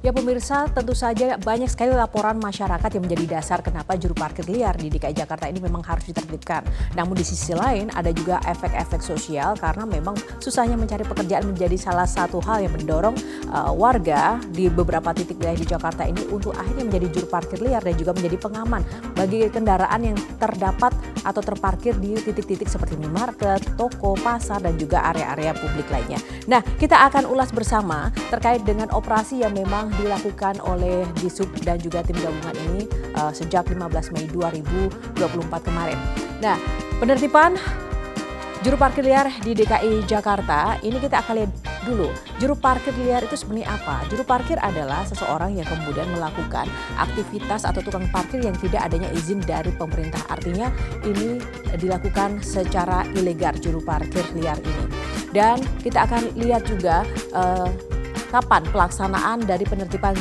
Ya pemirsa, tentu saja banyak sekali laporan masyarakat yang menjadi dasar kenapa juru parkir liar di DKI Jakarta ini memang harus ditertibkan. Namun di sisi lain ada juga efek-efek sosial karena memang susahnya mencari pekerjaan menjadi salah satu hal yang mendorong warga di beberapa titik wilayah di Jakarta ini untuk akhirnya menjadi juru parkir liar dan juga menjadi pengaman bagi kendaraan yang terdapat atau terparkir di titik-titik seperti minimarket, toko, pasar, dan juga area-area publik lainnya. Nah, kita akan ulas bersama terkait dengan operasi yang memang dilakukan oleh Disub dan juga tim gabungan ini sejak 15 Mei 2024 kemarin. Nah, penertiban juru parkir liar di DKI Jakarta ini kita akan lihat dulu. Juru parkir liar itu sebenarnya apa? Juru parkir adalah seseorang yang kemudian melakukan aktivitas atau tukang parkir yang tidak adanya izin dari pemerintah. Artinya ini dilakukan secara ilegal juru parkir liar ini. Dan kita akan lihat juga kapan pelaksanaan dari penertiban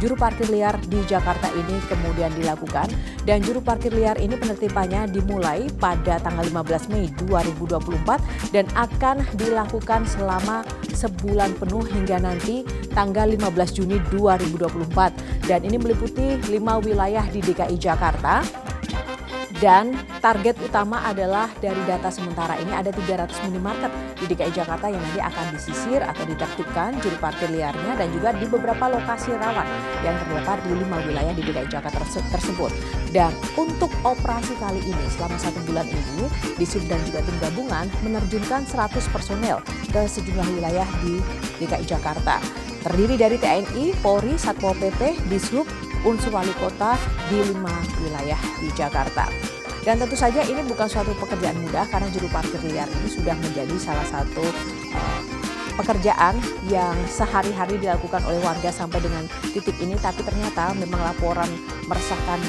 juru parkir liar di Jakarta ini kemudian dilakukan. Dan juru parkir liar ini penertibannya dimulai pada tanggal 15 Mei 2024 dan akan dilakukan selama sebulan penuh hingga nanti tanggal 15 Juni 2024. Dan ini meliputi 5 wilayah di DKI Jakarta. Dan target utama adalah dari data sementara ini ada 300 minimarket di DKI Jakarta yang nanti akan disisir atau ditertibkan juru parkir liarnya dan juga di beberapa lokasi rawan yang terdapat di 5 wilayah di DKI Jakarta tersebut. Dan untuk operasi kali ini selama 1 bulan ini, Disub dan juga tim gabungan menerjunkan 100 personel ke sejumlah wilayah di DKI Jakarta. Terdiri dari TNI, Polri, Satpol PP, Disub, unsur wali kota di 5 wilayah di Jakarta. Dan tentu saja ini bukan suatu pekerjaan mudah karena juru parkir liar ini sudah menjadi salah satu pekerjaan yang sehari-hari dilakukan oleh warga sampai dengan titik ini. Tapi ternyata memang laporan meresahkan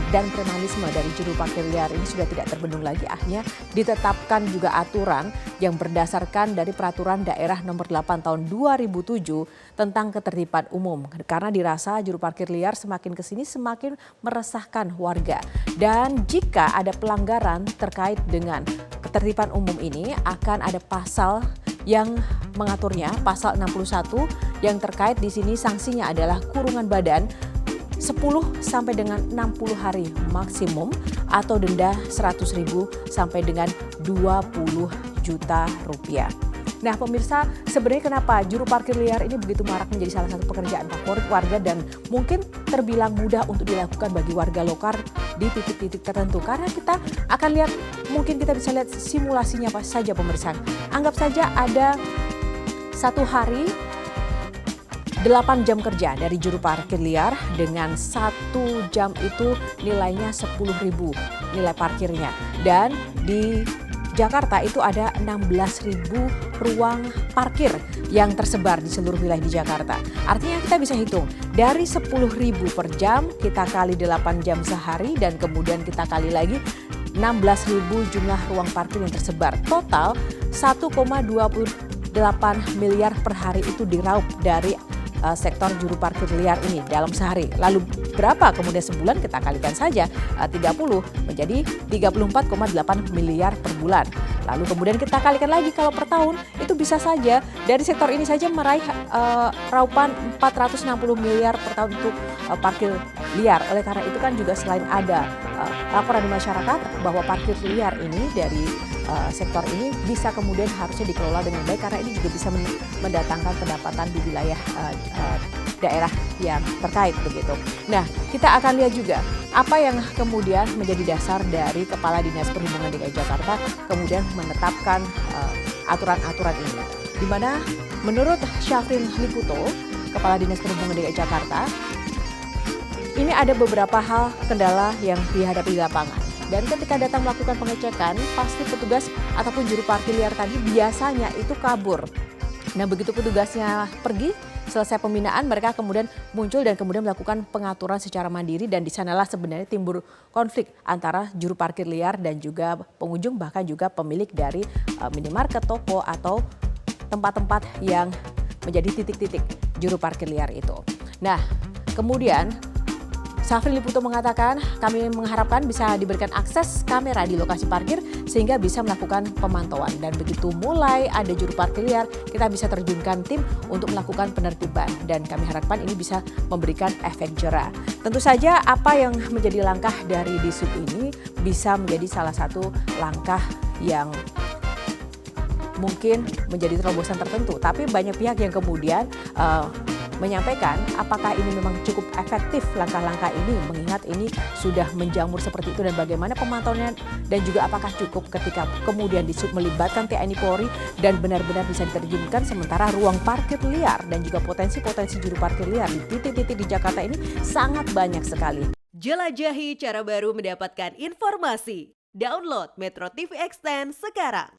dan premanisme dari juru parkir liar ini sudah tidak terbendung lagi. Akhirnya ditetapkan juga aturan yang berdasarkan dari peraturan daerah nomor 8 tahun 2007 tentang ketertiban umum. Karena dirasa juru parkir liar semakin kesini semakin meresahkan warga. Dan jika ada pelanggaran terkait dengan ketertiban umum ini akan ada pasal yang mengaturnya, pasal 61 yang terkait di sini sanksinya adalah kurungan badan 10 sampai dengan 60 hari maksimum atau denda 100.000 sampai dengan 20 juta rupiah. Nah pemirsa, sebenarnya kenapa juru parkir liar ini begitu marak menjadi salah satu pekerjaan favorit warga dan mungkin terbilang mudah untuk dilakukan bagi warga lokal di titik-titik tertentu. Karena kita akan lihat, mungkin kita bisa lihat simulasinya apa saja pemirsa. Anggap saja ada satu hari 8 jam kerja dari juru parkir liar dengan 1 jam itu nilainya 10.000 nilai parkirnya. Dan di Jakarta itu ada 16.000 ruang parkir yang tersebar di seluruh wilayah di Jakarta. Artinya kita bisa hitung dari 10.000 per jam kita kali 8 jam sehari dan kemudian kita kali lagi 16.000 jumlah ruang parkir yang tersebar. Total 1,28 miliar per hari itu diraup dari sektor juru parkir liar ini dalam sehari. Lalu berapa kemudian sebulan kita kalikan saja 30 menjadi 34,8 miliar per bulan. Lalu kemudian kita kalikan lagi kalau per tahun itu bisa saja dari sektor ini saja meraih raupan 460 miliar per tahun untuk parkir liar. Oleh karena itu kan juga selain ada laporan di masyarakat bahwa parkir liar ini dari sektor ini bisa kemudian harusnya dikelola dengan baik karena ini juga bisa mendatangkan pendapatan di wilayah daerah yang terkait begitu. Nah, kita akan lihat juga apa yang kemudian menjadi dasar dari Kepala Dinas Perhubungan DKI Jakarta kemudian menetapkan aturan-aturan ini. Di mana menurut Syafrin Liputo, Kepala Dinas Perhubungan DKI Jakarta, ini ada beberapa hal kendala yang dihadapi di lapangan. Dan ketika datang melakukan pengecekan, pasti petugas ataupun juru parkir liar tadi biasanya itu kabur. Nah begitu petugasnya pergi, selesai pembinaan mereka kemudian muncul dan kemudian melakukan pengaturan secara mandiri dan di sanalah sebenarnya timbul konflik antara juru parkir liar dan juga pengunjung bahkan juga pemilik dari minimarket, toko atau tempat-tempat yang menjadi titik-titik juru parkir liar itu. Nah kemudian Safri Liputo mengatakan, kami mengharapkan bisa diberikan akses kamera di lokasi parkir sehingga bisa melakukan pemantauan. Dan begitu mulai ada juru parkir liar, kita bisa terjunkan tim untuk melakukan penertiban. Dan kami harapkan ini bisa memberikan efek jera. Tentu saja apa yang menjadi langkah dari Dishub ini bisa menjadi salah satu langkah yang mungkin menjadi terobosan tertentu. Tapi banyak pihak yang kemudian menyampaikan apakah ini memang cukup efektif langkah-langkah ini, mengingat ini sudah menjamur seperti itu, dan bagaimana pemantauannya, dan juga apakah cukup ketika kemudian Dishub melibatkan TNI Polri dan benar-benar bisa diterjunkan, sementara ruang parkir liar dan juga potensi-potensi juru parkir liar di titik-titik di Jakarta ini sangat banyak sekali. Jelajahi cara baru mendapatkan informasi. Download Metro TV Extend sekarang.